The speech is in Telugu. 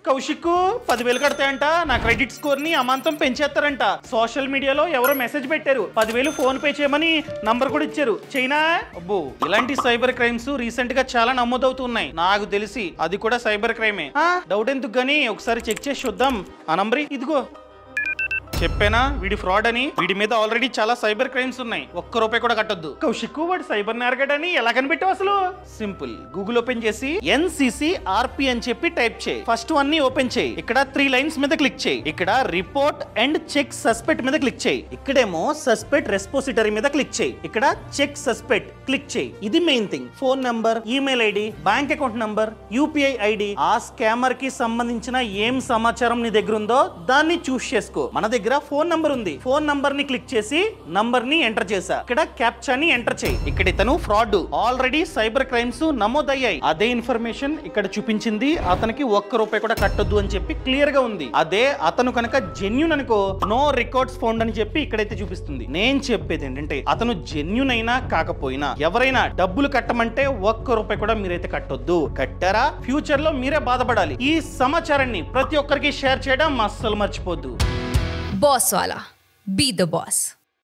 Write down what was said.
కౌశిక్ 10,000 కడతాయంట, నా క్రెడిట్ స్కోర్ ని అమాంతం పెంచేస్తారంట. సోషల్ మీడియాలో ఎవరో మెసేజ్ పెట్టారు, 10,000 ఫోన్ పే చేయమని నంబర్ కూడా ఇచ్చారు. చైనా అబ్బో, ఇలాంటి సైబర్ క్రైమ్స్ రీసెంట్ గా చాలా నమోదవుతున్నాయి. నాకు తెలిసి అది కూడా సైబర్ క్రైమే. డౌట్ ఎందుకు గానీ ఒకసారి చెక్ చేసి చూద్దాం. ఆ నంబర్ ఇదిగో. చెప్పేనా వీడి ఫ్రాడ్ అని. వీడి మీద ఆల్రెడీ చాలా సైబర్ క్రైమ్స్ ఉన్నాయి. ₹1 కూడా కట్టొద్దు. కౌశిక్ వాడు సైబర్ నార్గడ్ అని ఎలా కనిపెట్టావు అసలు? సింపుల్, గూగుల్ ఓపెన్ చేసి NCCRP అని చెప్పి టైప్ చేయి. ఫస్ట్ వన్ ని ఓపెన్ చేయి. ఇక్కడ 3 లైన్స్ మీద క్లిక్ చేయి. ఇక్కడ రిపోర్ట్ అండ్ చెక్ సస్పెక్ట్ మీద క్లిక్ చేయి. ఇక్కడేమో సస్పెక్ట్ రెస్పోసిటరీ మీద క్లిక్ చేయి. ఇక్కడ చెక్ సస్పెక్ట్ క్లిక్ చేయి. ఇది main thing. Phone number, email ID, bank account number, UPI ID, ఆ స్కామర్ కి సంబంధించిన ఏం సమాచారం నీ దగ్గర ఉందో దాన్ని చూస్ చేసుకో. మన దగ్గర ఫోన్ నంబర్ ఉంది. ఫోన్ నంబర్ ని క్లిక్ చేసి నంబర్ ని ఎంటర్ చేసా. ఇక్కడ క్యాప్చా ని ఎంటర్ చేయి. ఇక్కడ ఇతను ఫ్రాడ్. ఆల్రెడీ సైబర్ క్రైమ్స్ నమోదయ్యాయి. అదే ఇన్ఫర్మేషన్ ఇక్కడ చూపించింది. అతనికి ₹1 కూడా కట్టొద్దు అని చెప్పి క్లియర్ గా ఉంది. అదే అతను కనుక జెన్యూన్ అనుకో, నో రికార్డ్స్ ఫౌండ్ అని చెప్పి ఇక్కడైతే చూపిస్తుంది. నేను చెప్పేది ఏంటంటే అతను జెన్యూన్ అయినా కాకపోయినా ఎవరైనా డబ్బులు కట్టమంటే ₹1 కూడా మీరైతే కట్టొద్దు. కట్టారా ఫ్యూచర్ లో మీరే బాధపడాలి. ఈ సమాచారాన్ని ప్రతి ఒక్కరికి షేర్ చేయడం అస్సలు మర్చిపోద్దు. Boss Wala. Be the boss.